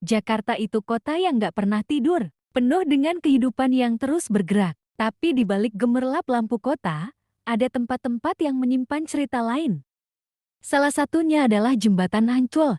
Jakarta itu kota yang gak pernah tidur, penuh dengan kehidupan yang terus bergerak. Tapi di balik gemerlap lampu kota, ada tempat-tempat yang menyimpan cerita lain. Salah satunya adalah Jembatan Ancol.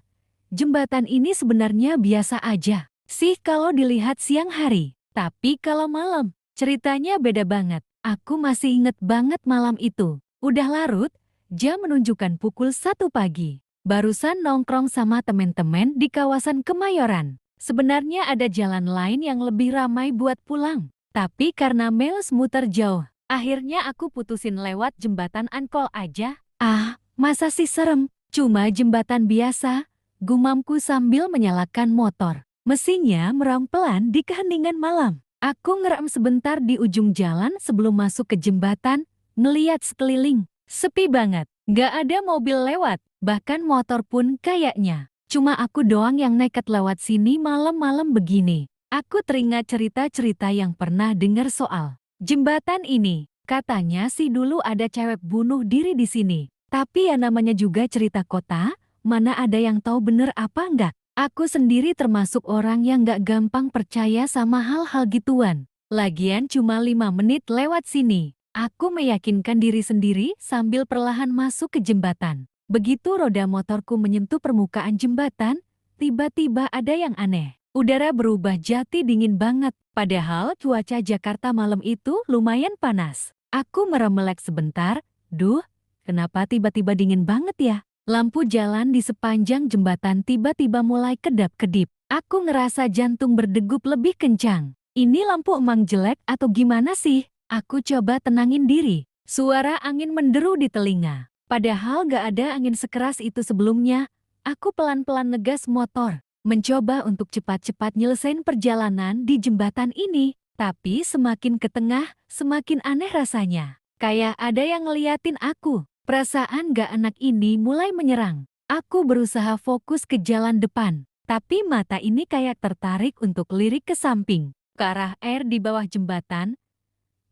Jembatan ini sebenarnya biasa aja sih kalau dilihat siang hari. Tapi kalau malam, ceritanya beda banget. Aku masih inget banget malam itu. Udah larut, jam menunjukkan pukul 1 pagi. Barusan nongkrong sama temen-temen di kawasan Kemayoran. Sebenarnya ada jalan lain yang lebih ramai buat pulang. Tapi karena males muter jauh, akhirnya aku putusin lewat Jembatan Ancol aja. Ah, masa sih serem? Cuma jembatan biasa. Gumamku sambil menyalakan motor. Mesinnya merang pelan di keheningan malam. Aku ngerem sebentar di ujung jalan sebelum masuk ke jembatan, ngeliat sekeliling. Sepi banget, gak ada mobil lewat, bahkan motor pun kayaknya. Cuma aku doang yang nekat lewat sini malam-malam begini. Aku teringat cerita-cerita yang pernah dengar soal jembatan ini. Katanya sih dulu ada cewek bunuh diri di sini. Tapi ya namanya juga cerita kota, mana ada yang tahu bener apa enggak? Aku sendiri termasuk orang yang gak gampang percaya sama hal-hal gituan. Lagian cuma 5 menit lewat sini. Aku meyakinkan diri sendiri sambil perlahan masuk ke jembatan. Begitu roda motorku menyentuh permukaan jembatan, tiba-tiba ada yang aneh. Udara berubah jati dingin banget, padahal cuaca Jakarta malam itu lumayan panas. Aku merem-melek sebentar, duh, kenapa tiba-tiba dingin banget ya? Lampu jalan di sepanjang jembatan tiba-tiba mulai kedap-kedip. Aku ngerasa jantung berdegup lebih kencang. Ini lampu emang jelek atau gimana sih? Aku coba tenangin diri. Suara angin menderu di telinga. Padahal gak ada angin sekeras itu sebelumnya. Aku pelan-pelan ngegas motor. Mencoba untuk cepat-cepat nyelesain perjalanan di jembatan ini. Tapi semakin ke tengah, semakin aneh rasanya. Kayak ada yang ngeliatin aku. Perasaan gak enak ini mulai menyerang. Aku berusaha fokus ke jalan depan, tapi mata ini kayak tertarik untuk lirik ke samping, ke arah air di bawah jembatan.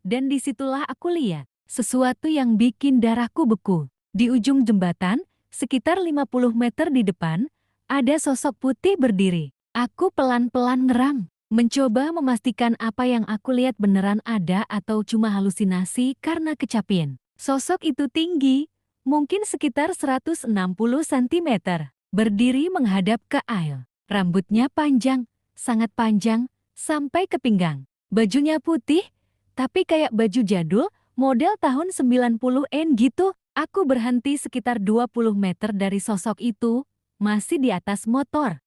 Dan disitulah aku lihat sesuatu yang bikin darahku beku. Di ujung jembatan, sekitar 50 meter di depan, ada sosok putih berdiri. Aku pelan-pelan ngeram, mencoba memastikan apa yang aku lihat beneran ada atau cuma halusinasi karena kecapean. Sosok itu tinggi, mungkin sekitar 160 cm, berdiri menghadap ke air. Rambutnya panjang, sangat panjang, sampai ke pinggang. Bajunya putih, tapi kayak baju jadul, model tahun 90-an gitu. Aku berhenti sekitar 20 meter dari sosok itu, masih di atas motor.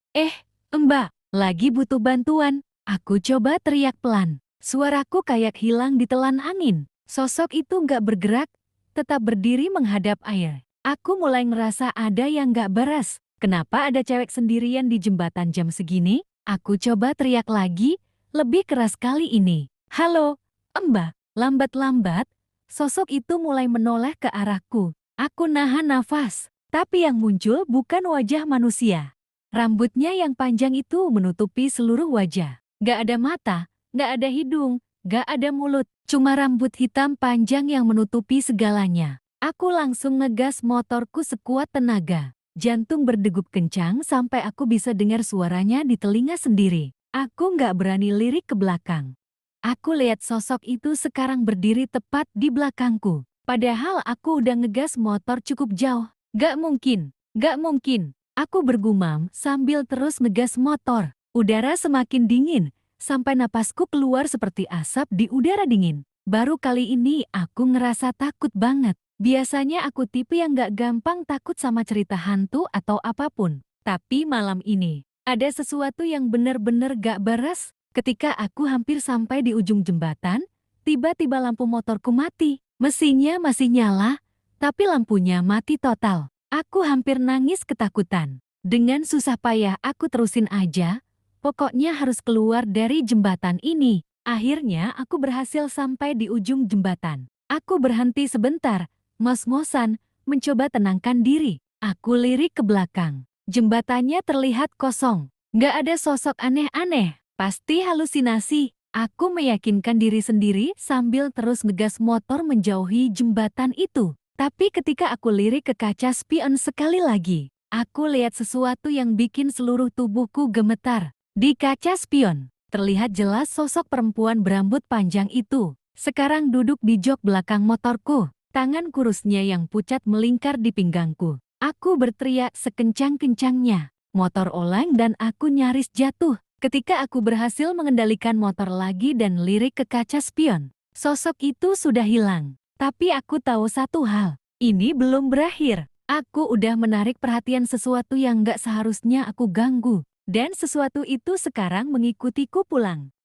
Mbak, lagi butuh bantuan. Aku coba teriak pelan. Suaraku kayak hilang ditelan angin. Sosok itu nggak bergerak, tetap berdiri menghadap air. Aku mulai ngerasa ada yang gak beres. Kenapa ada cewek sendirian di jembatan jam segini? Aku coba teriak lagi, lebih keras kali ini. Halo, Mbak. Lambat-lambat, sosok itu mulai menoleh ke arahku. Aku nahan nafas, tapi yang muncul bukan wajah manusia. Rambutnya yang panjang itu menutupi seluruh wajah. Gak ada mata, gak ada hidung, gak ada mulut. Cuma rambut hitam panjang yang menutupi segalanya. Aku langsung ngegas motorku sekuat tenaga. Jantung berdegup kencang sampai aku bisa dengar suaranya di telinga sendiri. Aku nggak berani lirik ke belakang. Aku lihat sosok itu sekarang berdiri tepat di belakangku. Padahal aku udah ngegas motor cukup jauh. Gak mungkin, gak mungkin. Aku bergumam sambil terus ngegas motor. Udara semakin dingin, sampai napasku keluar seperti asap di udara dingin. Baru kali ini aku ngerasa takut banget. Biasanya aku tipe yang gak gampang takut sama cerita hantu atau apapun. Tapi malam ini, ada sesuatu yang bener-bener gak beres. Ketika aku hampir sampai di ujung jembatan, tiba-tiba lampu motorku mati. Mesinnya masih nyala, tapi lampunya mati total. Aku hampir nangis ketakutan. Dengan susah payah aku terusin aja. Pokoknya harus keluar dari jembatan ini. Akhirnya aku berhasil sampai di ujung jembatan. Aku berhenti sebentar, ngos-ngosan, mencoba tenangkan diri. Aku lirik ke belakang. Jembatannya terlihat kosong. Gak ada sosok aneh-aneh. Pasti halusinasi. Aku meyakinkan diri sendiri sambil terus ngegas motor menjauhi jembatan itu. Tapi ketika aku lirik ke kaca spion sekali lagi, Aku lihat sesuatu yang bikin seluruh tubuhku gemetar. Di kaca spion, terlihat jelas sosok perempuan berambut panjang itu. Sekarang duduk di jok belakang motorku. Tangan kurusnya yang pucat melingkar di pinggangku. Aku berteriak sekencang-kencangnya. Motor oleng dan aku nyaris jatuh. Ketika aku berhasil mengendalikan motor lagi dan lirik ke kaca spion, sosok itu sudah hilang. Tapi aku tahu satu hal, ini belum berakhir. Aku udah menarik perhatian sesuatu yang gak seharusnya aku ganggu. Dan sesuatu itu sekarang mengikutiku pulang.